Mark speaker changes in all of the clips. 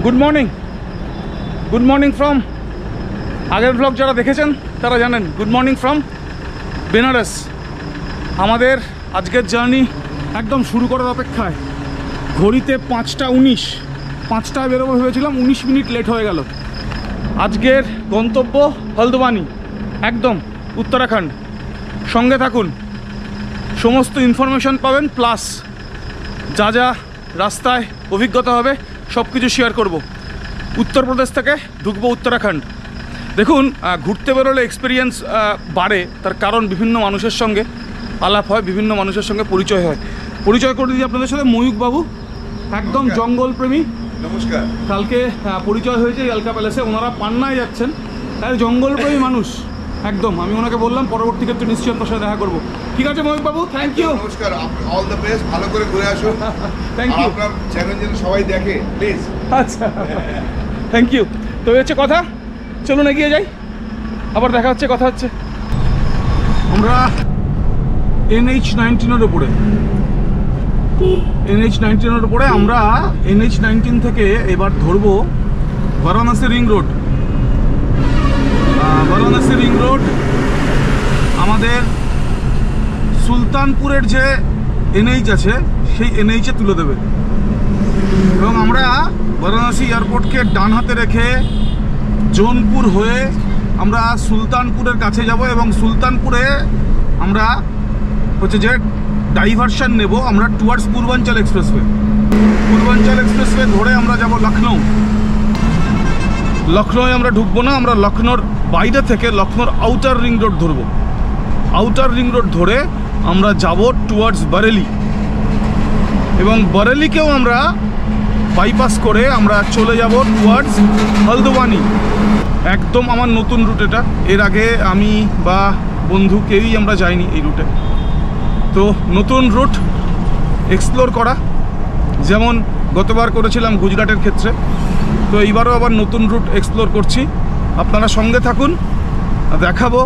Speaker 1: Good morning from আগের blog যারা দেখেছেন তারা জানেন। Good morning from Banaras. আমাদের আজকের জার্নি একদম শুরু করার অপেক্ষায়। ঘড়িতে 5:19, 5টায় বেরোবো ভেবেছিলাম, 19 মিনিট লেট হয়ে গেল। আজকের গন্তব্য হলদবানি, একদম উত্তরাখণ্ড। সঙ্গে থাকুন, সমস্ত ইনফরমেশান পাবেন, প্লাস যা যা রাস্তায় অভিজ্ঞতা হবে সব কিছু শেয়ার করব। উত্তরপ্রদেশ থেকে ঢুকবো উত্তরাখণ্ড। দেখুন, ঘুরতে বেরোলে এক্সপিরিয়েন্স বাড়ে, তার কারণ বিভিন্ন মানুষের সঙ্গে আলাপ হয়, বিভিন্ন মানুষের সঙ্গে পরিচয় হয়। পরিচয় করে দিই আপনাদের সাথে, ময়ূক বাবু, একদম জঙ্গলপ্রেমী।
Speaker 2: নমস্কার।
Speaker 1: কালকে পরিচয় হয়েছে আলকা প্যালেসে, ওনারা পান্নায় যাচ্ছেন, তাই জঙ্গলপ্রেমী মানুষ একদম। আমি ওনাকে বললাম পরবর্তী ক্ষেত্রে নিশ্চয়ই আপনার সাথে দেখা করবো। ঠিক আছে ময়ূক বাবু, থ্যাংক ইউ।
Speaker 2: নমস্কার, অল দ্য বেস্ট, ভালো করে ঘুরে আসো।
Speaker 1: Thank you.
Speaker 2: আপনার চ্যানেল যেন সবাই দেখে প্লিজ।
Speaker 1: আচ্ছা, থ্যাংক ইউ। তো হচ্ছে কথা, চলুন এগিয়ে যাই, আবার দেখা হচ্ছে, কথা হচ্ছে। আমরা NH-19 উপরে, NH-19 উপরে আমরা NH-19 থেকে এবার ধরবো Varanasi ring road. Varanasi ring road আমাদের সুলতানপুরের যে NH আছে সেই NH-এ তুলে দেবে, এবং আমরা বারাণসী এয়ারপোর্টকে ডান হাতে রেখে জৌনপুর হয়ে আমরা সুলতানপুরের কাছে যাব, এবং সুলতানপুরে আমরা হচ্ছে যে ডাইভারশন নেব আমরা টুয়ার্ডস পূর্বাঞ্চল এক্সপ্রেসওয়ে। পূর্বাঞ্চল এক্সপ্রেসওয়ে ধরে আমরা যাব লখনৌ। লখনৌয়ে আমরা ঢুকবো না, আমরা লখনৌর বাইরে থেকে লখনৌর আউটার রিং রোড ধরবো। আউটার রিং রোড ধরে আমরা যাব টুয়ার্ডস বারেলি, এবং বারেলিকেও আমরা বাইপাস করে আমরা চলে যাব টুয়ার্ডস হলদওয়ানি। একদম আমার নতুন রুট এটা, এর আগে আমি বা বন্ধু কেউই আমরা যাইনি এই রুটে। তো নতুন রুট এক্সপ্লোর করা, যেমন গতবার করেছিলাম গুজরাটের ক্ষেত্রে, তো এইবারও আবার নতুন রুট এক্সপ্লোর করছি। আপনারা সঙ্গে থাকুন, দেখাবো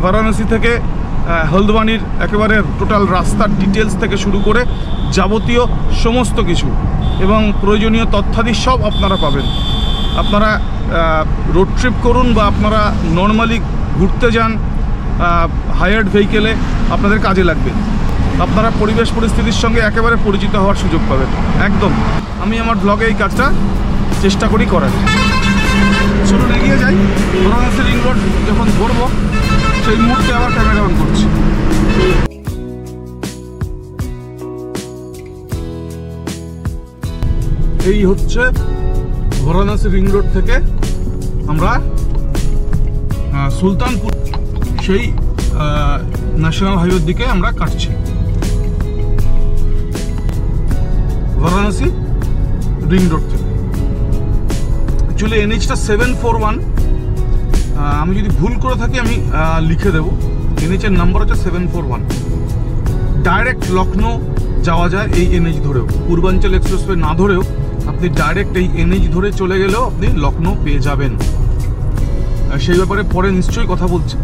Speaker 1: বারাণসী থেকে হলদওয়ানির একেবারে টোটাল রাস্তার ডিটেলস থেকে শুরু করে যাবতীয় সমস্ত কিছু, এবং প্রয়োজনীয় তথ্যাদি সব আপনারা পাবেন। আপনারা রোড ট্রিপ করুন বা আপনারা নর্মালি ঘুরতে যান হায়ার্ড ভেহিকেলে, আপনাদের কাজে লাগবে। আপনারা পরিবেশ পরিস্থিতির সঙ্গে একেবারে পরিচিত হওয়ার সুযোগ পাবেন। একদম আমি আমার ব্লগে এই কাজটা চেষ্টা করি করার। চলুন এগিয়ে যাই। বারাণসী রিং রোড যখন ধরবো সেই মুহূর্তে আবার ক্যামেরা অন করছি। এই হচ্ছে বারাণসী রিং রোড থেকে আমরা সুলতানপুর সেই ন্যাশনাল হাইওয়ের দিকে আমরা কাটছি। বারাণসী রিং রোড থেকে অ্যাকচুয়ালি NH-টা 741। আমি যদি ভুল করে থাকি আমি লিখে দেবো। NH-এর নাম্বার হচ্ছে 741। ডাইরেক্ট লখনৌ যাওয়া যায় এই NH ধরেও, পূর্বাঞ্চল এক্সপ্রেসওয়ে না ধরেও আপনি ডাইরেক্ট এই NH ধরে চলে গেলেও আপনি লখনৌ পেয়ে যাবেন। সেই ব্যাপারে পরে নিশ্চয়ই কথা বলছি।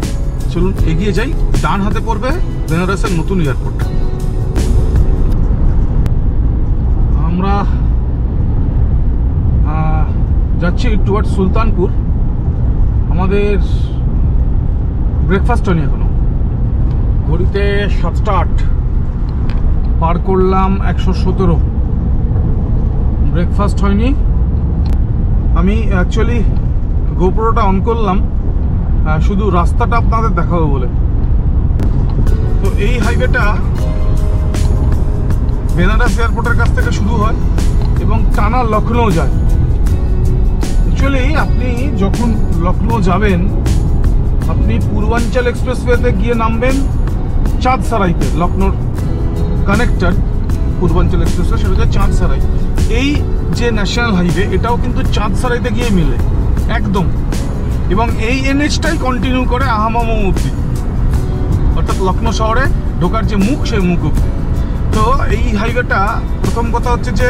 Speaker 1: চলুন এগিয়ে যাই। ডান হাতে পড়বে বেনারসের নতুন এয়ারপোর্ট। আমরা যাচ্ছি টুয়ার্ড সুলতানপুর। আমাদের ব্রেকফাস্ট হয়নি এখনো, ঘড়িতে 7:08, পার করলাম 117। ব্রেকফাস্ট হয়নি। আমি অ্যাকচুয়ালি গোপ্রোটা অন করলাম শুধু রাস্তাটা আপনাদের দেখাবো বলে। তো এই হাইওয়েটা বেনারস এয়ারপোর্টের কাছ থেকে শুরু হয় এবং টানা লখনৌ যায়। অ্যাকচুয়ালি আপনি যখন লখনৌ যাবেন, আপনি পূর্বাঞ্চল এক্সপ্রেসওয়েতে গিয়ে নামবেন চাঁদসারাইতে। লখনৌর কানেক্টর পূর্বাঞ্চল এক্সপ্রেসওয়ে, সেটা হচ্ছে চাঁদসারাই। এই যে ন্যাশনাল হাইওয়ে, এটাও কিন্তু চাঁদসারাইতে গিয়ে মিলে একদম, এবং এই NH-টাই কন্টিনিউ করে আহামামা অবধি, অর্থাৎ লখনৌ শহরে ঢোকার যে মুখ, সেই মুখ অবধি। তো এই হাইওয়েটা, প্রথম কথা হচ্ছে যে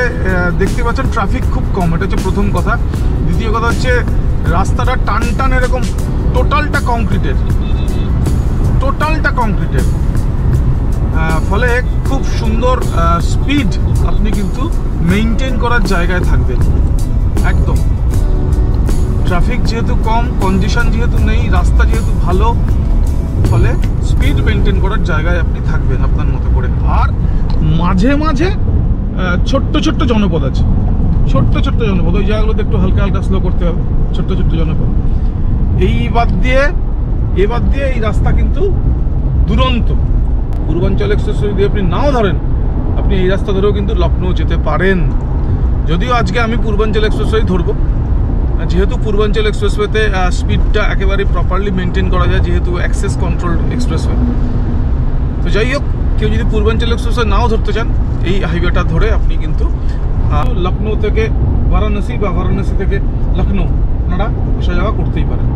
Speaker 1: দেখতে পাচ্ছেন ট্রাফিক খুব কম, এটা হচ্ছে প্রথম কথা। দ্বিতীয় কথা হচ্ছে রাস্তাটা টান টান এরকম টোটালটা কংক্রিটের, ফলে খুব সুন্দর স্পিড আপনি কিন্তু মেইনটেইন করার জায়গায় থাকবেন। একদম ট্রাফিক যেহেতু কম, কনজেশন যেহেতু নেই, রাস্তা যেহেতু ভালো, ফলে স্পিড মেনটেন করার জায়গায় আপনি থাকবেন আপনার মতো করে। আর মাঝে মাঝে ছোট্ট ছোট্ট জনপদ আছে, ছোট্ট ছোট্ট জনপদ, ওই জায়গাগুলোতে একটু হালকা হালকা স্লো করতে হবে, ছোট্ট ছোট্ট জনপদ। এই বাদ দিয়ে এই রাস্তা কিন্তু দুরন্ত। পূর্বাঞ্চল এক্সপ্রেসওয়ে যদি আপনি নাও ধরেন, আপনি এই রাস্তা ধরেও কিন্তু লখনৌ যেতে পারেন। যদিও আজকে আমি পূর্বাঞ্চল এক্সপ্রেসওয়ে ধরবো, যেহেতু পূর্বাঞ্চল এক্সপ্রেসওয়েতে স্পিডটা একেবারে প্রপারলি মেনটেন করা যায়, যেহেতু অ্যাক্সেস কন্ট্রোল এক্সপ্রেসওয়ে। তো যাই হোক, কেউ যদি পূর্বাঞ্চল এক্সপ্রেসওয়ে নাও ধরতে চান, এই হাইওয়েটা ধরে আপনি কিন্তু লখনৌ থেকে বারাণসী বা বারাণসী থেকে লখনৌ আপনারা আসা যাওয়া করতেই পারেন।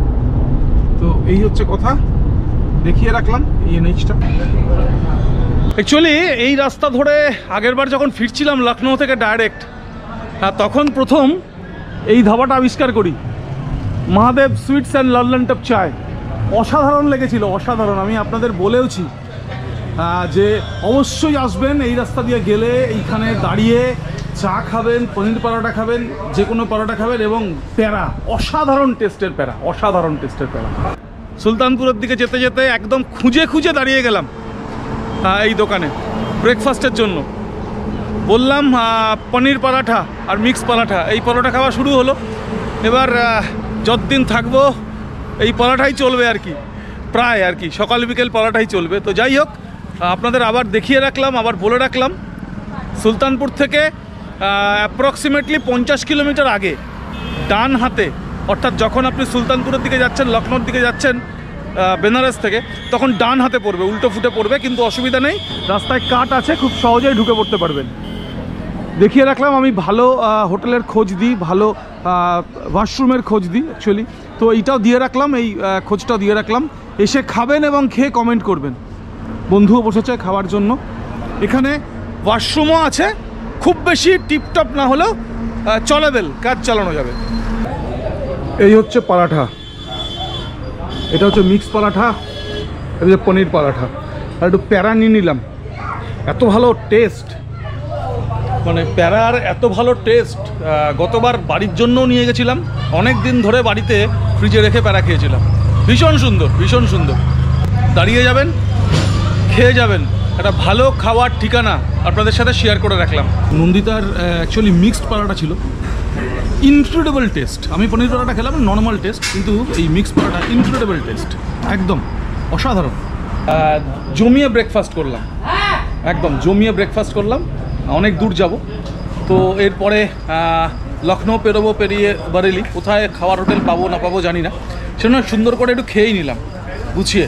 Speaker 1: তো এই হচ্ছে কথা, দেখিয়ে রাখলাম এই এনএইচটা। অ্যাকচুয়ালি এই রাস্তা ধরে আগেরবার যখন ফিরছিলাম লখনৌ থেকে ডাইরেক্ট, তখন প্রথম এই ধাবাটা আবিষ্কার করি, Mahadev sweets and Lallan top চায়। অসাধারণ লেগেছিল, অসাধারণ। আমি আপনাদের বলেওছি যে অবশ্যই আসবেন, এই রাস্তা দিয়ে গেলে এইখানে দাঁড়িয়ে চা খাবেন, পনির পরোটা খাবেন, যে কোনো পরোটা খাবেন, এবং প্যারা, অসাধারণ টেস্টের প্যারা, অসাধারণ টেস্টের প্যারা। সুলতানপুরের দিকে যেতে যেতে একদম খুঁজে খুঁজে দাঁড়িয়ে গেলাম এই দোকানে ব্রেকফাস্টের জন্য। বললাম পনির পরাঠা আর মিক্স পরাঠা, এই পরোটা খাওয়া শুরু হলো। এবার যতদিন থাকবো এই পরাঠাই চলবে আর কি, প্রায় আর কি সকাল বিকেল পরাঠাই চলবে। তো যাই হোক, আপনাদের আবার দেখিয়ে রাখলাম, আবার বলে রাখলাম, সুলতানপুর থেকে অ্যাপ্রক্সিমেটলি 50 কিলোমিটার আগে ডান হাতে, অর্থাৎ যখন আপনি সুলতানপুরের দিকে যাচ্ছেন, লখনৌর দিকে যাচ্ছেন বেনারস থেকে, তখন ডান হাতে পড়বে, উল্টো ফুটে পড়বে, কিন্তু অসুবিধা নেই, রাস্তায় কাট আছে, খুব সহজেই ঢুকে পড়তে পারবেন। দেখিয়ে রাখলাম, আমি ভালো হোটেলের খোঁজ দিই, ভালো ওয়াশরুমের খোঁজ দিই অ্যাকচুয়ালি। তো এইটাও দিয়ে রাখলাম, এই খোঁজটাও দিয়ে রাখলাম। এসে খাবেন এবং খেয়ে কমেন্ট করবেন। বন্ধুও বসেছে খাওয়ার জন্য। এখানে ওয়াশরুমও আছে, খুব বেশি টিপটপ না হলেও চলেবেল, কাজ চালানো যাবে। এই হচ্ছে পরাঠা, এটা হচ্ছে মিক্স পরাঠা, এটা হচ্ছে পনির পরাঠা, আর একটু প্যারা নিয়ে নিলাম। এত ভালো টেস্ট, মানে প্যারার এত ভালো টেস্ট। গতবার বাড়ির জন্যও নিয়ে গেছিলাম, অনেক দিন ধরে বাড়িতে ফ্রিজে রেখে প্যারা খেয়েছিলাম। ভীষণ সুন্দর, ভীষণ সুন্দর। দাঁড়িয়ে যাবেন, খেয়ে যাবেন, একটা ভালো খাওয়ার ঠিকানা আপনাদের সাথে শেয়ার করে রাখলাম। নন্দিতার অ্যাকচুয়ালি মিক্সড পরাঠা ছিল, ইনক্রেডিবল টেস্ট। আমি পনির পরাঠা খেলাম নর্মাল টেস্ট, কিন্তু এই মিক্সড পরাঠা ইনক্রেডিবল টেস্ট, একদম অসাধারণ। জমিয়ে ব্রেকফাস্ট করলাম, একদম জমিয়ে ব্রেকফাস্ট করলাম। অনেক দূর যাব, তো এরপরে লখনৌ পেরোবো, পেরিয়ে বারেলি, কোথায় খাওয়ার হোটেল পাবো না পাবো জানি না, সেজন্য সুন্দর করে একটু খেয়েই নিলাম গুছিয়ে।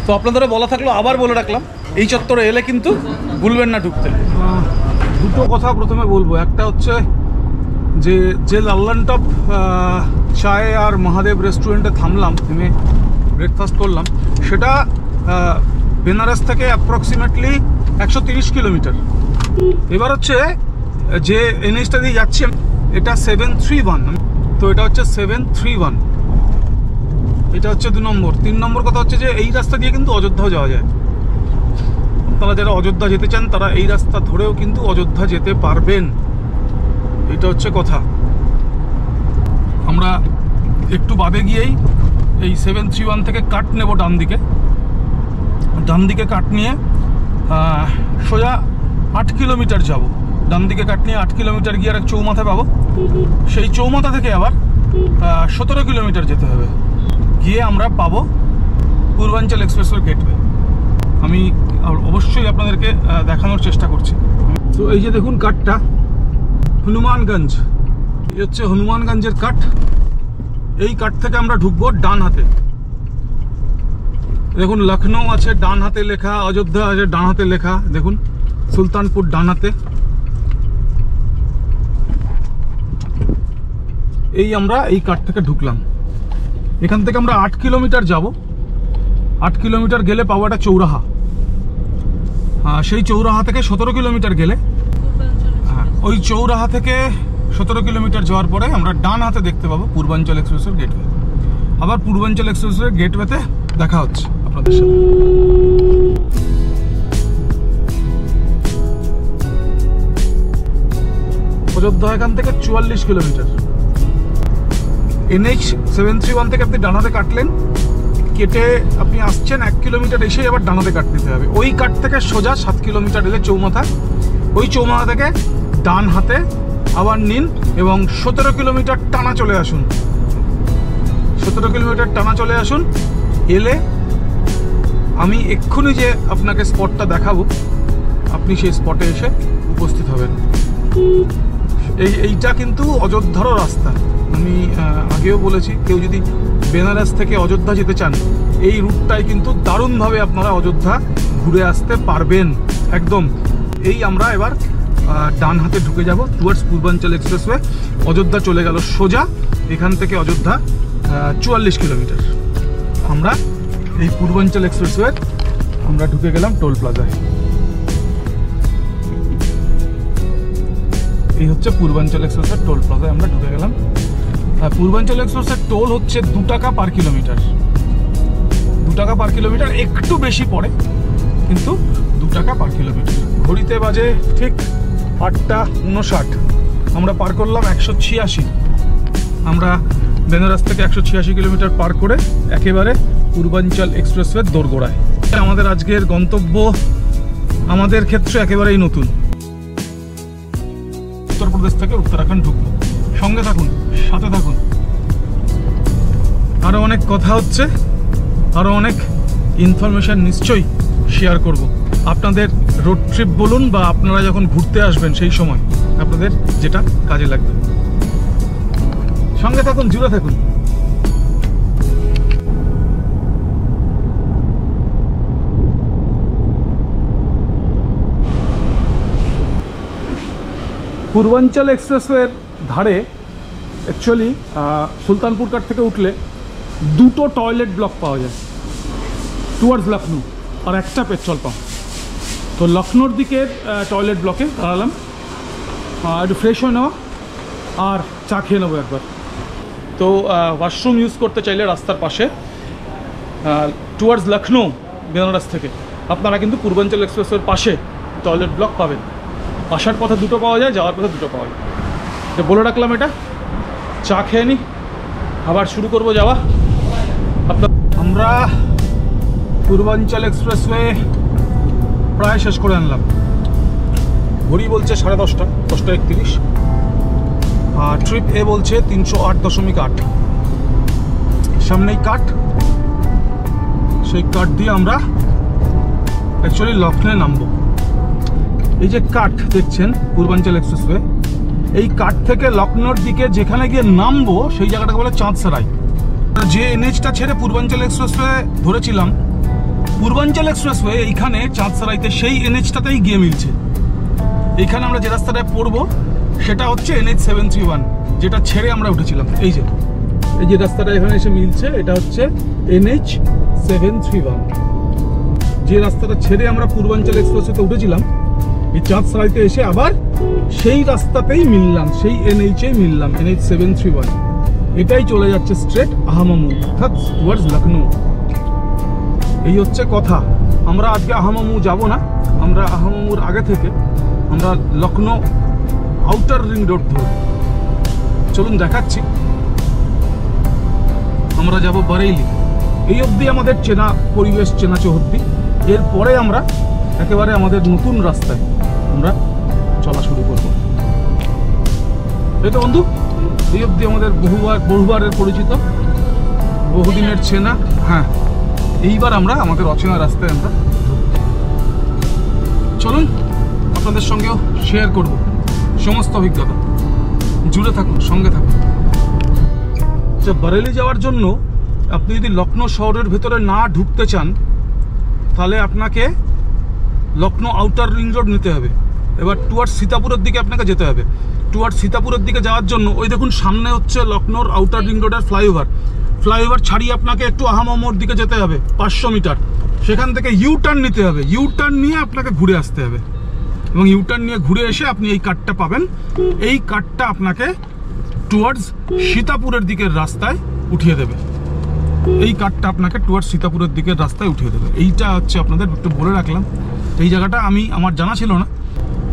Speaker 1: তো আপনাদেরও বলা থাকলো, আবার বলে রাখলাম, এই চত্বরে এলে কিন্তু ভুলবেন না ঢুকতে। দুটো কথা প্রথমে বলবো, একটা হচ্ছে যে লল্লন টপ চায় আর মহাদেব রেস্টুরেন্টে থামলাম, থেমে ব্রেকফাস্ট করলাম, সেটা বেনারস থেকে অ্যাপ্রক্সিমেটলি 130 কিলোমিটার। এবার হচ্ছে যে এনএইচটা দিয়ে যাচ্ছি, এটা 731, তো এটা হচ্ছে 731, এটা হচ্ছে 2 নম্বর। 3 নম্বর কথা হচ্ছে যে এই রাস্তা দিয়ে কিন্তু অযোধ্যাও যাওয়া যায়। আপনারা যারা অযোধ্যা যেতে চান, তারা এই রাস্তা ধরেও কিন্তু অযোধ্যা যেতে পারবেন, এটা হচ্ছে কথা। আমরা একটু বাদে গিয়েই এই 731 থেকে কাট নেব ডান দিকে, ডান দিকে কাট নিয়ে সোজা 8 কিলোমিটার যাব। ডান দিকে কাট নিয়ে 8 কিলোমিটার গিয়ে আর এক চৌমাথা পাবো, সেই চৌমাথা থেকে আবার 17 কিলোমিটার যেতে হবে, গিয়ে আমরা পাবো পূর্বাঞ্চল এক্সপ্রেসওয়ে গেটওয়ে। আমি অবশ্যই আপনাদেরকে দেখানোর চেষ্টা করছি। তো এই যে দেখুন কাটটা, হনুমানগঞ্জ, এই হচ্ছে হনুমানগঞ্জের কাট। এই কাট থেকে আমরা ঢুকবো ডান হাতে। দেখুন লখনৌ আছে ডান হাতে লেখা, অযোধ্যা আছে ডান হাতে লেখা, দেখুন সুলতানপুর ডান হাতে। এই আমরা এই কাট থেকে ঢুকলাম। এখান থেকে আমরা 8 কিলোমিটার যাব। 8 কিলোমিটার গেলে পাবো একটা চৌরাহা। সেই চৌরাহা থেকে 17 কিলোমিটার গেলে, ওই চৌরাহা থেকে 17 কিলোমিটার যাওয়ার পরে আমরা ডান হাতে দেখতে পাবো পূর্বাঞ্চল এক্সপ্রেসওয়ে গেটওয়ে। আবার পূর্বাঞ্চল এক্সপ্রেসওয়ে গেটওয়েতে দেখা হচ্ছে আপনাদের সাথে। অযোধ্যা এখান থেকে 44 কিলোমিটার। NH731 থেকে আপনি ডানাতে কাটলেন, কেটে আপনি আসছেন 1 কিলোমিটার, এসে আবার ডানাতে কাট নিতে হবে। ওই কাট থেকে সোজা 7 কিলোমিটার এলে চৌমাথা, ওই চৌমাথা থেকে ডান হাতে আবার নিন এবং 17 কিলোমিটার টানা চলে আসুন। 17 কিলোমিটার টানা চলে আসুন, এলে আমি এক্ষুনি যে আপনাকে স্পটটা দেখাবো, আপনি সেই স্পটে এসে উপস্থিত হবেন। এইটা কিন্তু অযোধ্যারও রাস্তা। আমি আগেও বলেছি, কেউ যদি বেনারস থেকে অযোধ্যা যেতে চান, এই রুটটাই কিন্তু দারুণভাবে আপনারা অযোধ্যা ঘুরে আসতে পারবেন একদম। এই আমরা এবার ডান হাতে ঢুকে যাব টুয়ার্ডস পূর্বাঞ্চল এক্সপ্রেসওয়ে। অযোধ্যা চলে গেল সোজা, এখান থেকে অযোধ্যা 44 কিলোমিটার। আমরা এই পূর্বাঞ্চল এক্সপ্রেসওয়ে আমরা ঢুকে গেলাম টোল প্লাজায়। এই হচ্ছে পূর্বাঞ্চল এক্সপ্রেসের টোল প্লাজায় আমরা ঢুকে গেলাম। পূর্বাঞ্চল এক্সপ্রেসের টোল হচ্ছে 2 টাকা পার কিলোমিটার। 2 টাকা পার কিলোমিটার, একটু বেশি পড়ে কিন্তু 2 টাকা পার কিলোমিটার। ঘড়িতে বাজে ঠিক 8:59। আমরা পার করলাম 186। আমরা বেনারস থেকে 186 কিলোমিটার পার করে একেবারে পূর্বাঞ্চল এক্সপ্রেসওয়ে দোরগোড়ায়। আমাদের আজকের গন্তব্য আমাদের ক্ষেত্রে একেবারেই নতুন। উত্তরপ্রদেশ থেকে উত্তরাখণ্ড ঢুকবো। সঙ্গে থাকুন, সাথে থাকুন। আরও অনেক কথা হচ্ছে, আরও অনেক ইনফরমেশান নিশ্চয়ই শেয়ার করব। আপনাদের রোড ট্রিপ বলুন বা আপনারা যখন ঘুরতে আসবেন সেই সময় আপনাদের যেটা কাজে লাগবে। সঙ্গে থাকুন, জুড়ে থাকুন। পূর্বাঞ্চল এক্সপ্রেসওয়ের ধারে অ্যাকচুয়ালি সুলতানপুর কাট থেকে উঠলে 2টো টয়লেট ব্লক পাওয়া যায় টুয়ার্ডস লখনউ, আর একটা পেট্রোল পাম্প। তো লখনৌর দিকের টয়লেট ব্লকে দাঁড়ালাম, একটু ফ্রেশ হয়ে নেওয়া আর চা খেয়ে নেবো একবার। তো ওয়াশরুম ইউজ করতে চাইলে রাস্তার পাশে টুয়ার্ডস লখনউ বেনারস থেকে আপনারা কিন্তু পূর্বাঞ্চল এক্সপ্রেসওয়ের পাশে টয়লেট ব্লক পাবেন। আসার পথে 2টো পাওয়া যায়, যাওয়ার পথে 2টো পাওয়া যায়। তো বলে রাখলাম, এটা চা খেয়ে নিই, আবার শুরু করব যাওয়া। আমরা পূর্বাঞ্চল এক্সপ্রেসওয়ে প্রায় শেষ করে আনলাম। ঘড়ি বলছে 10:30, 10:31। আর ট্রিপ এ বলছে 308.8। সামনেই কাট, সেই কাট দিয়ে আমরা অ্যাকচুয়ালি লখনৌয়ে নামবো। এই যে কাট দেখছেন পূর্বাঞ্চল এক্সপ্রেসওয়ে, এই কাট থেকে লখনৌর দিকে যেখানে গিয়ে নামবো সেই জায়গাটাকে বলে চাঁদসরাই। যে এনএইচটা ছেড়ে পূর্বাঞ্চল এক্সপ্রেসওয়ে ধরেছিলাম, পূর্বাঞ্চল এক্সপ্রেসওয়ে এইখানে চাঁদসরাইতে সেই এনএইচটাতেই গিয়ে মিলছে। এইখানে আমরা যে রাস্তাটায় পড়বো সেটা হচ্ছে NH731, যেটা ছেড়ে আমরা উঠেছিলাম। এই যে রাস্তাটা এখানে এসে মিলছে, এটা হচ্ছে NH731। যে রাস্তাটা ছেড়ে আমরা পূর্বাঞ্চল এক্সপ্রেসওয়েতে উঠেছিলাম, এই চাঁদসরাইতে এসে আবার সেই রাস্তাতেই মিললাম, সেই NH-এই মিললাম, NH731। এটাই চলে যাচ্ছে স্ট্রেট আহামামু, অর্থাৎ টুয়ার্ডস লখনউ। এই হচ্ছে কথা। আমরা আজকে আহামামু যাব না, আমরা আহামামুর আগে থেকে আমরা লখনউ আউটার রিং রোড ধরব। চলুন দেখাচ্ছি। আমরা যাব বারেইলি। এই অবধি আমাদের চেনা পরিবেশ, চেনা চৌহদ্দি। এরপরে আমরা একেবারে আমাদের নতুন রাস্তায় আমরা চলা শুরু করব। এই তো বন্ধু, এই অবধি আমাদের বহুবারের পরিচিত, বহুদিনের চেনা। হ্যাঁ, এইবার আমরা আমাদের অচেনা রাস্তায় আমরা চলুন আপনাদের সঙ্গেও শেয়ার করব সমস্ত অভিজ্ঞতা। জুড়ে থাকুন, সঙ্গে থাকুন। আচ্ছা, বারেলি যাওয়ার জন্য আপনি যদি লখনউ শহরের ভেতরে না ঢুকতে চান, তাহলে আপনাকে লখনউ আউটার রিং রোড নিতে হবে। এবার টুয়ার্ডস সীতাপুরের দিকে আপনাকে যেতে হবে। টুয়ার্ডস সীতাপুরের দিকে যাওয়ার জন্য ওই দেখুন সামনে হচ্ছে লখনৌর আউটার রিং রোডের ফ্লাইওভার ছাড়িয়ে আপনাকে একটু আহামামুর দিকে যেতে হবে 500 মিটার। সেখান থেকে ইউটার্ন নিতে হবে, ইউটার্ন নিয়ে আপনাকে ঘুরে আসতে হবে এবং ইউটার্ন নিয়ে ঘুরে এসে আপনি এই কাটটা পাবেন। এই কাটটা আপনাকে টুয়ার্ডস সীতাপুরের দিকের রাস্তায় উঠিয়ে দেবে। এই কাটটা আপনাকে টুয়ার্ডস সীতাপুরের দিকের রাস্তায় উঠিয়ে দেবে। এইটা হচ্ছে আপনাদের একটু বলে রাখলাম। এই জায়গাটা আমার জানা ছিল না।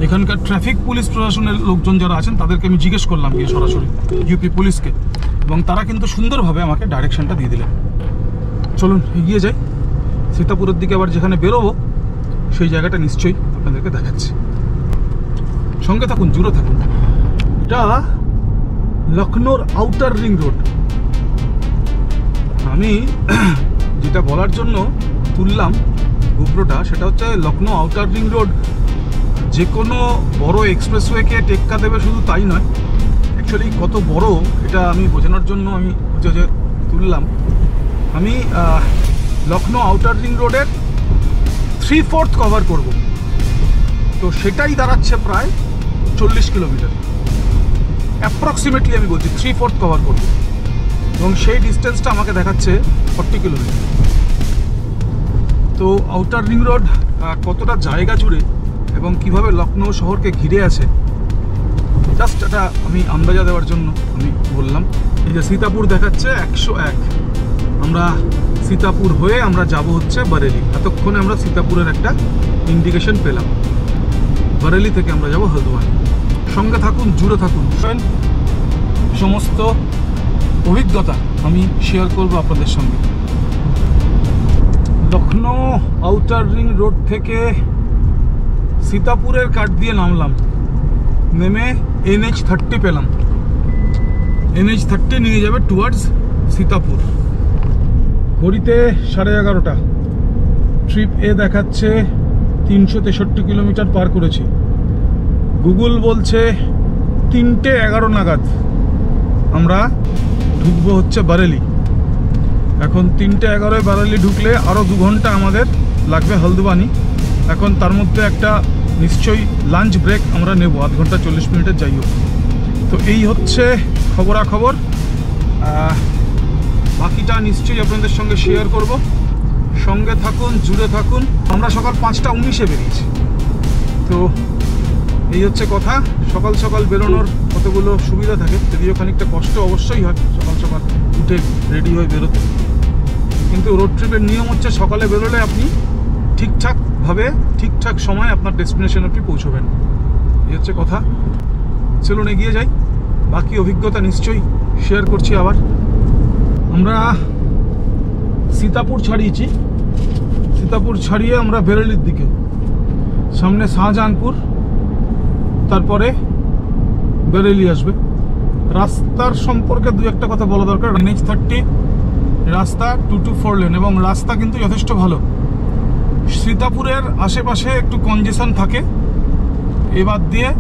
Speaker 1: এখানকার ট্রাফিক পুলিশ প্রশাসনের লোকজন যারা আছেন তাদেরকে আমি জিজ্ঞেস করলাম গিয়ে সরাসরি, ইউপি পুলিশকে। এবং তারা কিন্তু সুন্দরভাবে আমাকে ডাইরেকশনটা দিয়ে দিলেন। চলুন এগিয়ে যাই, সীতাপুরের দিকে আবার যেখানে বেরোবো সেই জায়গাটা নিশ্চয়ই আপনাদেরকে দেখাচ্ছি। সঙ্গে থাকুন, জুড়ে থাকুন। এটা লখনৌর আউটার রিং রোড। আমি যেটা বলার জন্য তুললাম গোপ্রোটা, সেটা হচ্ছে লখনৌ আউটার রিং রোড যে কোনো বড় এক্সপ্রেসওয়েকে টেক্কা দেবে শুধু তাই নয়, অ্যাকচুয়ালি কত বড় এটা আমি বোঝানোর জন্য আমি যে তুললাম। আমি লখনৌ আউটার রিং রোডের 3/4 কভার করব, তো সেটাই দাঁড়াচ্ছে প্রায় 40 কিলোমিটার অ্যাপ্রক্সিমেটলি। আমি বলছি 3/4 কভার করব, এবং সেই ডিস্টেন্সটা আমাকে দেখাচ্ছে 40 কিলোমিটার। তো আউটার রিং রোড কতটা জায়গা জুড়ে এবং কিভাবে লখনৌ শহরকে ঘিরে আছে, জাস্ট এটা আমি আন্দাজা দেওয়ার জন্য আমি বললাম। এই যে সীতাপুর দেখাচ্ছে 101, আমরা সীতাপুর হয়ে আমরা যাব হচ্ছে বারেলি। এতক্ষণে আমরা সীতাপুরের একটা ইন্ডিকেশন পেলাম। বারেলি থেকে আমরা যাব হলদওয়ানি। সঙ্গে থাকুন, জুড়ে থাকুন, সমস্ত অভিজ্ঞতা আমি শেয়ার করব আপনাদের সঙ্গে। লখনৌ আউটার রিং রোড থেকে সীতাপুরের কাট দিয়ে নামলাম, নেমে NH30 পেলাম। NH30 নিয়ে যাবে টুয়ার্ডস সীতাপুর। ঘড়িতে 11:30। ট্রিপ এ দেখাচ্ছে 363 কিলোমিটার পার করেছি। গুগল বলছে 3:11 নাগাদ আমরা ঢুকবো হচ্ছে বারেলি। এখন 3:11 বারেলি ঢুকলে আরও 2 ঘন্টা আমাদের লাগবে হলদওয়ানি। এখন তার মধ্যে একটা নিশ্চয়ই লাঞ্চ ব্রেক আমরা নেব, আধ ঘন্টা 40 মিনিটের যাই হোক। তো এই হচ্ছে খবরাখবর, বাকিটা নিশ্চয়ই আপনাদের সঙ্গে শেয়ার করব। সঙ্গে থাকুন, জুড়ে থাকুন। আমরা সকাল 5:19-এ বেরিয়েছি। তো এই হচ্ছে কথা, সকাল সকাল বেরোনোর কতগুলো সুবিধা থাকে, যদিও খানিকটা কষ্ট অবশ্যই হয় সকাল সকাল উঠে রেডি হয়ে বেরোতে, কিন্তু রোড ট্রিপের নিয়ম হচ্ছে সকালে বেরোলে আপনি ঠিকঠাকভাবে ঠিকঠাক সময় আপনার ডেস্টিনেশন অবধি পৌঁছবেন। এই হচ্ছে কথা। চলুন এগিয়ে যাই, বাকি অভিজ্ঞতা নিশ্চয়ই শেয়ার করছি আবার। আমরা সীতাপুর ছাড়িয়েছি, সীতাপুর ছাড়িয়ে আমরা বেরেলির দিকে, সামনে শাহজাহানপুর, তারপরে বেরেলি আসবে। রাস্তার সম্পর্কে দু একটা কথা বলা দরকার। NH30 রাস্তা 2 to 4 লেন, এবং রাস্তা কিন্তু যথেষ্ট ভালো। সীতাপুরের আশেপাশে একটু কনজেশন থাকে, এবার দিয়ে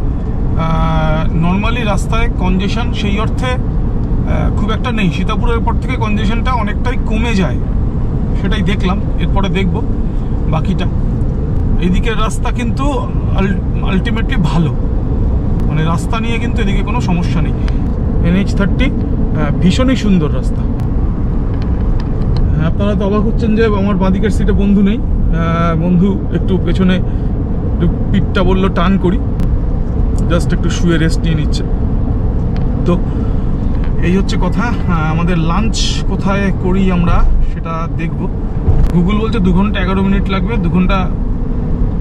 Speaker 1: নর্মালি রাস্তায় কনজেশন সেই অর্থে খুব একটা নেই। সীতাপুরের পর থেকে কনজেশনটা অনেকটাই কমে যায়, সেটাই দেখলাম, এরপরে দেখব বাকিটা। এইদিকের রাস্তা কিন্তু আলটিমেটলি ভালো, মানে রাস্তা নিয়ে কিন্তু এদিকে কোনো সমস্যা নেই। NH30 ভীষণই সুন্দর রাস্তা। আপনারা তো অবাক হচ্ছেন যে আমার বাঁদিকের সিটে বন্ধু নেই। বন্ধু একটু পেছনে একটু পিঠটা বললো টান করি, জাস্ট একটু শুয়ে রেস্ট নিয়ে নিচ্ছে। তো এই হচ্ছে কথা। আমাদের লাঞ্চ কোথায় করি আমরা সেটা দেখব। গুগল বলছে 2 ঘন্টা 11 মিনিট লাগবে, 2 ঘন্টা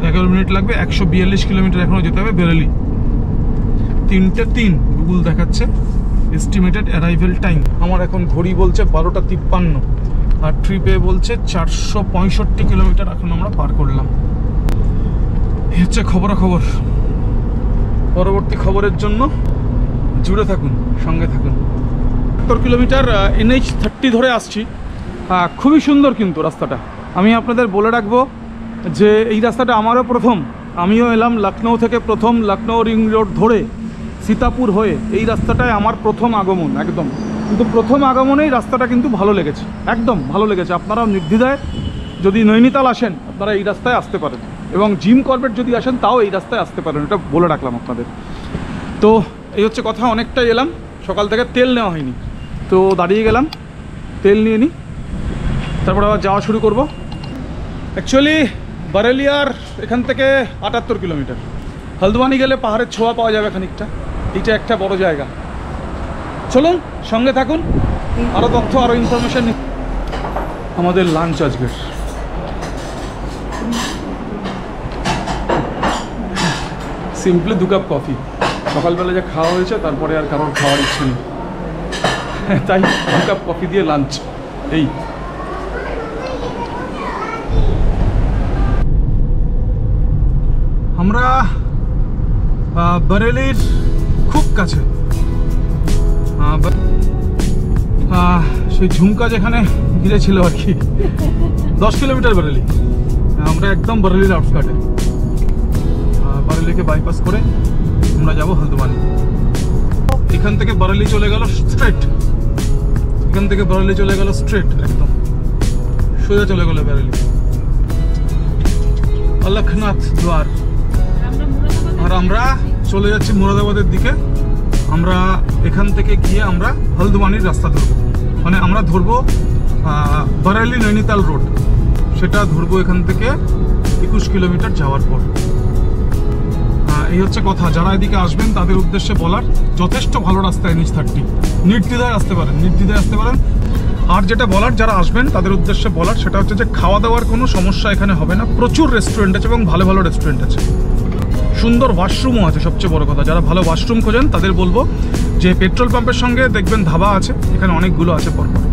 Speaker 1: 11 মিনিট লাগবে। 142 কিলোমিটার এখনও যেতে হবে বেরেলি। 3:03 গুগল দেখাচ্ছে এস্টিমেটেড অ্যারাইভেল টাইম। আমার এখন ঘড়ি বলছে 12:53, আর ট্রিপে বলছে 465 কিলোমিটার এখন আমরা পার করলাম। এই হচ্ছে খবরাখবর। পরবর্তী খবরের জন্য জুড়ে থাকুন, সঙ্গে থাকুন। 70 কিলোমিটার NH30 ধরে আসছি। খুবই সুন্দর কিন্তু রাস্তাটা। আমি আপনাদের বলে রাখবো যে এই রাস্তাটা আমারও প্রথম। আমিও এলাম লখনৌ থেকে, প্রথম লখনৌ রিং রোড ধরে সীতাপুর হয়ে এই রাস্তাটায় আমার প্রথম আগমন একদম। কিন্তু প্রথম আগমনেই রাস্তাটা কিন্তু ভালো লেগেছে, একদম ভালো লেগেছে। আপনারাও নির্দ্বিধায় যদি নৈনিতাল আসেন আপনারা এই রাস্তায় আসতে পারেন, এবং জিম করবেট যদি আসেন তাও এই রাস্তায় আসতে পারেন, এটা বলে রাখলাম আপনাদের। তো এই হচ্ছে কথা। অনেকটাই এলাম, সকাল থেকে তেল নেওয়া হয়নি, তো দাঁড়িয়ে গেলাম, তেল নিয়ে নিই, তারপর আবার যাওয়া শুরু করব। অ্যাকচুয়ালি বারেলি আর এখান থেকে 78 কিলোমিটার। হলদওয়ানি গেলে পাহাড়ের ছোঁয়া পাওয়া যাবে খানিকটা, এইটা একটা বড় জায়গা। চলুন সঙ্গে থাকুন, আরও তথ্য আরও ইনফরমেশান। আমাদের লাঞ্চ আজকের সিম্পলি 2 কাপ কফি। সকালবেলা যা খাওয়া হয়েছে তারপরে আর কারোর খাওয়ার ইচ্ছে নেই। তাই 2 কাপ কফি দিয়ে লাঞ্চ। এই আমরা বরেলির খুব কাছে, সেই ঝুমকা যেখানে গিরেছিল আর কি, 10 কিলোমিটার বরেলি। আমরা একদম বরেলির আউটস্কার্টে, বরেলিকে বাইপাস করে আমরা যাব হলদওয়ানি। এখান থেকে বরেলি চলে গেল স্ট্রেট, এখান থেকে বরেলি চলে গেল স্ট্রেট, একদম সোজা চলে গেল বরেলি, অলখনাথ দ্বার। আর আমরা চলে যাচ্ছি মুরাদাবাদের দিকে। আমরা এখান থেকে গিয়ে আমরা হলদওয়ানির রাস্তা ধরবো, মানে আমরা ধরবো বরেলি নৈনিতাল রোড, সেটা ধরবো এখান থেকে 21 কিলোমিটার যাওয়ার পর। এই হচ্ছে কথা। যারা এদিকে আসবেন তাদের উদ্দেশ্যে বলার, যথেষ্ট ভালো রাস্তা NH 30, নির্দ্বিধায় আসতে পারেন, নির্দ্বিধায় আসতে পারেন। আর যেটা বলার, যারা আসবেন তাদের উদ্দেশ্যে বলার, সেটা হচ্ছে যে খাওয়া দাওয়ার কোনো সমস্যা এখানে হবে না। প্রচুর রেস্টুরেন্ট আছে এবং ভালো ভালো রেস্টুরেন্ট আছে, সুন্দর ওয়াশরুমও আছে। সবচেয়ে বড় কথা, যারা ভালো ওয়াশরুম খোঁজেন তাদের বলবো যে পেট্রোল পাম্পের সঙ্গে দেখবেন ধাবা আছে, এখানে অনেকগুলো আছে পরপর।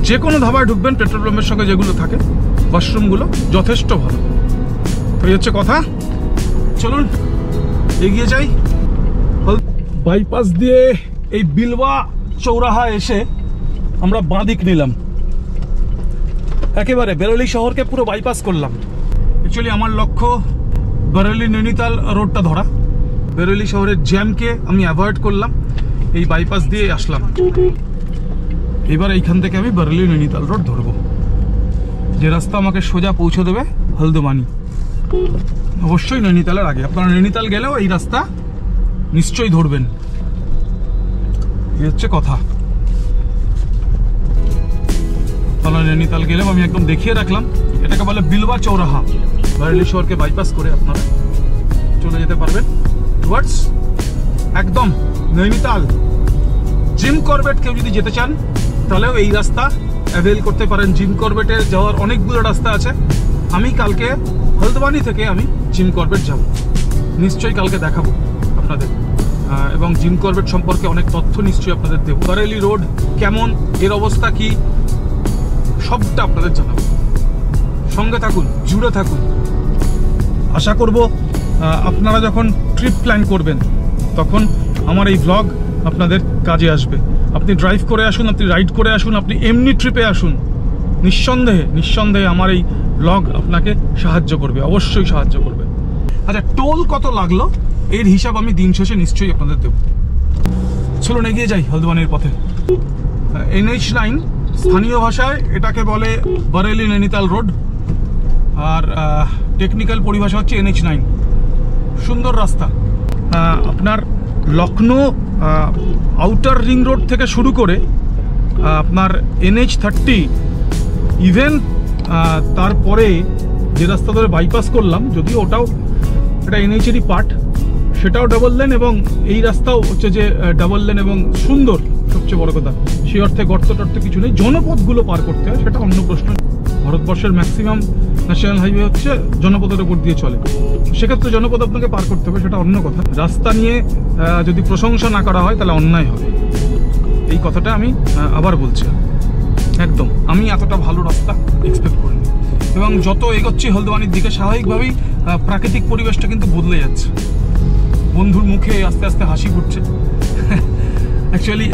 Speaker 1: যে কোনো ধাবায় ঢুকবেন পেট্রোল পাম্পের সঙ্গে যেগুলো থাকে ওয়াশরুমগুলো যথেষ্ট ভালো। তো এই হচ্ছে কথা, চলুন এগিয়ে যাই। বাইপাস দিয়ে এই বিলওয়া চৌরাহা এসে আমরা বাঁ দিক নিলাম, একেবারে বেরেলি শহরকে পুরো বাইপাস করলাম। অ্যাকচুয়ালি আমার লক্ষ্য বরেলি নৈনিতাল রোডটা ধরা, বেরেলি শহরের জ্যামকে আমি অ্যাভয়েড করলাম, এই বাইপাস দিয়ে আসলাম। এবার এইখান থেকে আমি বরেলি নৈনিতাল রোড ধরবো, যে রাস্তা আমাকে সোজা পৌঁছে দেবে হলদওয়ানি। অবশ্যই নৈনিতালের আগে, আপনারা নৈনিতাল গেলেও এই রাস্তা নিশ্চয়ই ধরবেন, এই হচ্ছে কথা। তাহলে নৈনিতাল গেলেও আমি একদম দেখিয়ে রাখলাম, এটাকে বলে বিলওয়া চৌরাহা। বরেলি শহরকে বাইপাস করে আপনারা চলে যেতে পারবেন টুয়ার্ডস একদম নৈনিতাল। জিম করবেট কেউ যদি যেতে চান তাহলেও এই রাস্তা অ্যাভেল করতে পারেন। জিম করবেটে যাওয়ার অনেকগুলো রাস্তা আছে। আমি কালকে হলদওয়ানি থেকে আমি জিম করবেট যাব, নিশ্চয়ই কালকে দেখাবো আপনাদের, এবং জিম করবেট সম্পর্কে অনেক তথ্য নিশ্চয়ই আপনাদের দেবো। বরেলি রোড কেমন, এর অবস্থা কি, সবটা আপনাদের জানাবো। সঙ্গে থাকুন, জুড়ে থাকুন। আশা করব আপনারা যখন ট্রিপ প্ল্যান করবেন তখন আমার এই ব্লগ আপনাদের কাজে আসবে। আপনি ড্রাইভ করে আসুন, আপনি রাইড করে আসুন, আপনি এমনি ট্রিপে আসুন, নিঃসন্দেহে আমার এই ব্লগ আপনাকে সাহায্য করবে, অবশ্যই সাহায্য করবে। আচ্ছা, টোল কত লাগলো এর হিসাব আমি দিন শেষে নিশ্চয়ই আপনাদের দেব। চলুন এগিয়ে যাই হলদওয়ানির পথে। NH 9 স্থানীয় ভাষায় এটাকে বলে বরেলি নৈনিতাল রোড, আর টেকনিক্যাল পরিভাষা হচ্ছে NH 9। সুন্দর রাস্তা। আপনার লখনৌ আউটার রিং রোড থেকে শুরু করে আপনার NH 30, ইভেন তারপরে যে রাস্তা ধরে বাইপাস করলাম, যদিও ওটাও এটা NH-এরই পার্ট, সেটাও ডাবল লেন, এবং এই রাস্তাও হচ্ছে যে ডাবল লেন এবং সুন্দর। সবচেয়ে বড় কথা, সেই অর্থে গর্ত টর্ত কিছু নেই। জনপথগুলো পার করতে হয়, সেটা অন্য প্রশ্ন। ভারতবর্ষের ম্যাক্সিমাম ন্যাশনাল হাইওয়ে হচ্ছে জনপথের উপর দিয়ে চলে, সেক্ষেত্রে জনপথ আপনাকে পার করতে হবে, সেটা অন্য কথা। রাস্তা নিয়ে যদি প্রশংসা না করা হয় তাহলে অন্যায় হবে, এই কথাটা আমি আবার বলছি। একদম আমি এতটা ভালো রাস্তা এক্সপেক্ট করিনি। এবং যত এগোচ্ছি হলদওয়ানির দিকে, স্বাভাবিকভাবেই প্রাকৃতিক পরিবেশটা কিন্তু বদলে যাচ্ছে। বন্ধুর মুখে আস্তে আস্তে হাসি ফুটছে। অ্যাকচুয়ালি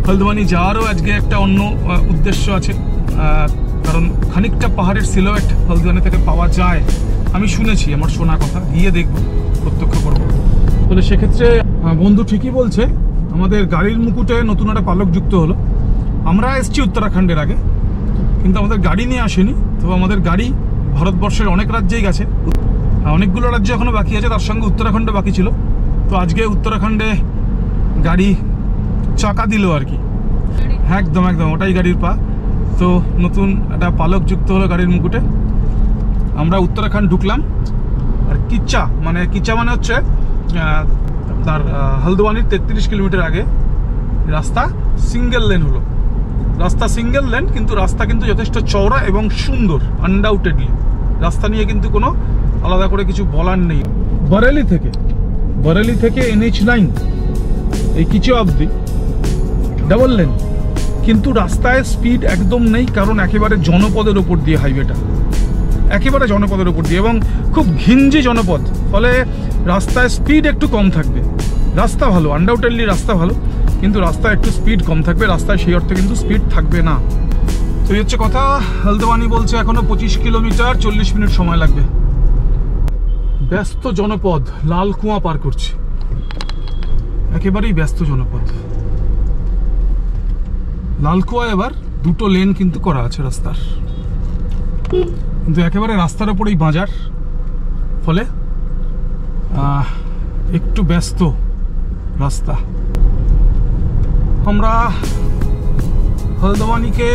Speaker 1: হলদওয়ানি যাওয়ারও আজকে একটা অন্য উদ্দেশ্য আছে, কারণ খানিকটা পাহাড়ের সিলোয়েট হলদওয়ানি থেকে পাওয়া যায়, আমি শুনেছি, আমার শোনা কথা, গিয়ে দেখব, প্রত্যক্ষ করব। তাহলে সেক্ষেত্রে বন্ধু ঠিকই বলছে, আমাদের গাড়ির মুকুটে নতুন একটা পালক যুক্ত হলো। আমরা এসছি উত্তরাখণ্ডের আগে, কিন্তু আমাদের গাড়ি নিয়ে আসেনি। তো আমাদের গাড়ি ভারতবর্ষের অনেক রাজ্যেই গেছে, অনেকগুলো রাজ্য এখনো বাকি আছে, তার সঙ্গে উত্তরাখণ্ডে বাকি ছিল। তো আজকে উত্তরাখণ্ডে গাড়ি চাকা দিল আর কি, একদম ওটাই গাড়ির পা। তো নতুন একটা পালক যুক্ত হলো গাড়ির মুকুটে। আমরা উত্তরাখণ্ড ঢুকলাম। আর কিচ্চা মানে হচ্ছে আপনার হলদওয়ানির 33 কিলোমিটার আগে রাস্তা সিঙ্গেল লেন হলো। রাস্তা সিঙ্গেল লেন, কিন্তু রাস্তা কিন্তু যথেষ্ট চওড়া এবং সুন্দর, আনডাউটেডলি। রাস্তা নিয়ে কিন্তু কোনো আলাদা করে কিছু বলার নেই। বরেলি থেকে NH 9 এই কিচা অবধি ডাবল লেন, কিন্তু রাস্তায় স্পিড একদম নেই, কারণ একেবারে জনপদের ওপর দিয়ে হাইওয়েটা, একেবারে জনপদের ওপর দিয়ে, এবং খুব ঘিঞ্জি জনপদ, ফলে রাস্তায় স্পিড একটু কম থাকবে। রাস্তা ভালো, আনডাউটেডলি রাস্তা ভালো, কিন্তু রাস্তায় একটু স্পিড কম থাকবে, রাস্তায় সেই অর্থে কিন্তু স্পিড থাকবে না। তো এই হচ্ছে কথা। হলদওয়ানি বলছে এখনো 25 কিলোমিটার 40 মিনিট সময় লাগবে। ব্যস্ত জনপদ, লালকুয়া পার করছি, একেবারেই ব্যস্ত জনপদ। লালকুয়া এবার 2টো লেন কিন্তু করা আছে রাস্তার, কিন্তু একেবারে রাস্তার ওপরেই বাজার, ফলে একটু ব্যস্ত রাস্তা। আমরা হলদওয়ানিকে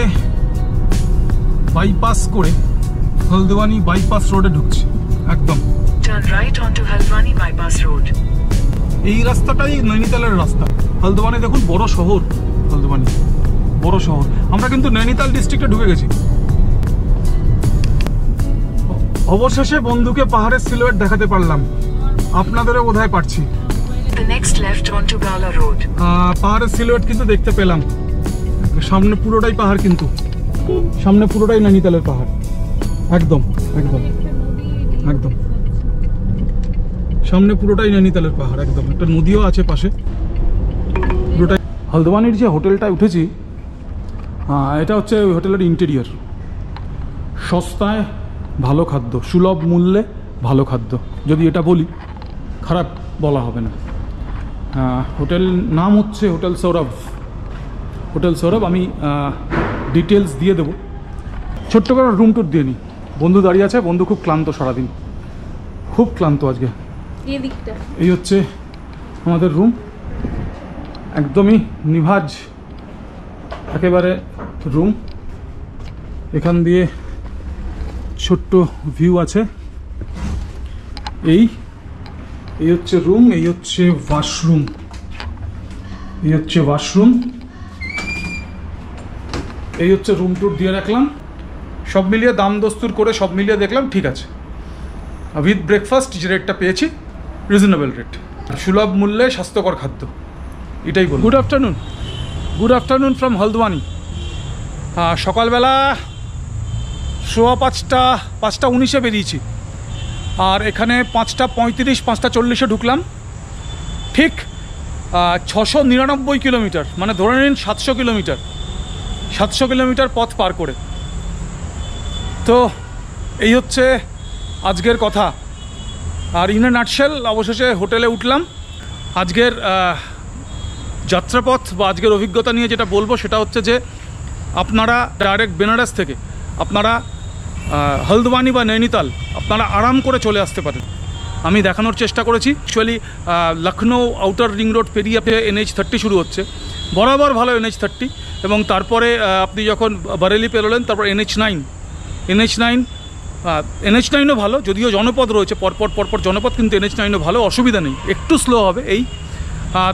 Speaker 1: বাইপাস করে হলদওয়ানি বাইপাস রোডে ঢুকছি একদম।
Speaker 3: Turn right onto Haldwani bypass road.
Speaker 1: এই রাস্তাটাই নৈনিতালের রাস্তা। হলদওয়ানি দেখুন, বড় শহর, হলদওয়ানি বড় শহর। আমরা কিন্তু নৈনিতাল ডিস্ট্রিক্টে ঢুকে গেছি। অবশেষে বন্ধুকে পাহাড়ের সিলুয়েট দেখাতে পারলাম, আপনাদেরও বোধহয় পারছি।
Speaker 3: The next left onto Gala road.
Speaker 1: পাহাড়ের সিলুয়েট কিন্তু দেখতে পেলাম। সামনে পুরোটাই পাহাড়, কিন্তু সামনে পুরোটাই নৈনিতালের পাহাড়, একদম একদম একদম সামনে পুরোটাই নৈনিতালের পাহাড়, একদম। একটা নদীও আছে পাশে, পুরোটাই। হলদওয়ানির যে হোটেলটায় উঠেছি, এটা হচ্ছে ওই হোটেলের ইন্টেরিয়র। সস্তায় ভালো খাদ্য, সুলভ মূল্যে ভালো খাদ্য, যদি এটা বলি খারাপ বলা হবে না। হোটেল নাম হচ্ছে হোটেল সৌরভ। হোটেল সৌরভ, আমি ডিটেলস দিয়ে দেবো। ছোট্ট করে রুম টুর দিয়ে নিই। বন্ধু দাঁড়িয়ে আছে, বন্ধু খুব ক্লান্ত, সারাদিন খুব ক্লান্ত আজকে। এই হচ্ছে আমাদের রুম, একদমই নিভাজ একেবারে রুম। এখান দিয়ে ছোট্ট ভিউ আছে। এই হচ্ছে রুম, এই হচ্ছে ওয়াশরুম, এই হচ্ছে ওয়াশরুম, এই হচ্ছে রুম টুর দিয়ে রাখলাম। সব মিলিয়ে দাম দস্তুর করে সব মিলিয়ে দেখলাম ঠিক আছে। উইথ ব্রেকফাস্ট যে রেটটা পেয়েছি, রিজনেবল রেট, সুলভ মূল্যে স্বাস্থ্যকর খাদ্য, এটাই বল। Good afternoon, good afternoon from Haldwani. সকালবেলা 5:15 বেরিয়েছি, আর এখানে 5:35 5:40 ঢুকলাম। ঠিক 699 কিলোমিটার, মানে ধরে নিন 700 কিলোমিটার পথ পার করে। তো এই হচ্ছে আজকের কথা। আর ইন এ নাটশেল অবশেষে হোটেলে উঠলাম। আজকের যাত্রাপথ বা আজকের অভিজ্ঞতা নিয়ে যেটা বলবো সেটা হচ্ছে যে আপনারা ডাইরেক্ট বেনারস থেকে আপনারা হলদওয়ানি বা নৈনিতাল আপনারা আরাম করে চলে আসতে পারেন। আমি দেখানোর চেষ্টা করেছি। Actually Lucknow outer ring road পেরিয়ে NH30 শুরু হচ্ছে, বরাবর ভালো NH30, এবং তারপরে আপনি যখন বারেলি পেরোলেন তারপর NH9ও ভালো, যদিও জনপদ রয়েছে পরপর জনপদ, কিন্তু NH9ও ভালো, অসুবিধা নেই, একটু স্লো হবে এই।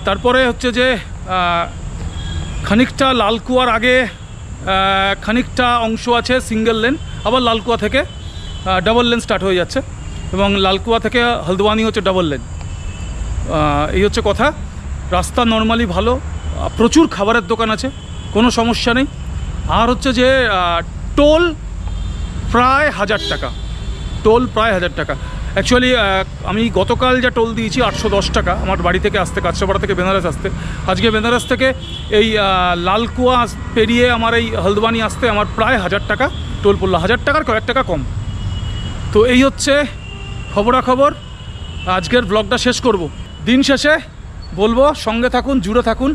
Speaker 1: তারপরে হচ্ছে যে খানিকটা লালকুয়ার আগে খানিকটা অংশ আছে সিঙ্গেল লেন, আবার লালকুয়া থেকে ডাবল লেন স্টার্ট হয়ে যাচ্ছে, এবং লালকুয়া থেকে হলদওয়ানি হচ্ছে ডাবল লেন। এই হচ্ছে কথা। রাস্তা নর্মালি ভালো, প্রচুর খাবারের দোকান আছে, কোনো সমস্যা নেই। আর হচ্ছে যে টোল প্রায় 1000 টাকা, টোল প্রায় 1000 টাকা। অ্যাকচুয়ালি আমি গতকাল যা টোল দিয়েছি 810 টাকা আমার বাড়ি থেকে আসতে, কাছড়াপাড়া থেকে বেনারস আসতে। আজকে বেনারস থেকে এই লালকুয়া পেরিয়ে আমার এই হলদওয়ানি আসতে আমার প্রায় 1000 টাকা টোল পড়লো, 1000 টাকার কয়েক টাকা কম। তো এই হচ্ছে খবরাখবর। আজকের ব্লগটা শেষ করব। দিন শেষে বলবো সঙ্গে থাকুন, জুড়ে থাকুন।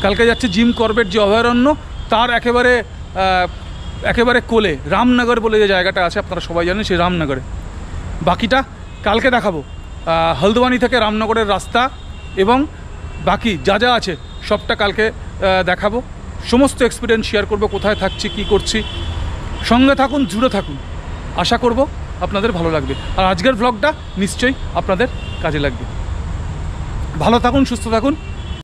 Speaker 1: কালকে যাচ্ছে জিম করবেট যে অভয়ারণ্য, তার একেবারে কোলে রামনগর বলে যে জায়গাটা আছে, আপনারা সবাই জানেন, সেই রামনগরে। বাকিটা কালকে দেখাবো। হলদওয়ানি থেকে রামনগরের রাস্তা এবং বাকি যা যা আছে সবটা কালকে দেখাবো। সমস্ত এক্সপিরিয়েন্স শেয়ার করব, কোথায় থাকছি, কি করছি। সঙ্গে থাকুন, জুড়ে থাকুন, আশা করব আপনাদের ভালো লাগবে। আর আজকের ব্লগটা নিশ্চয়ই আপনাদের কাজে লাগবে। ভালো থাকুন, সুস্থ থাকুন।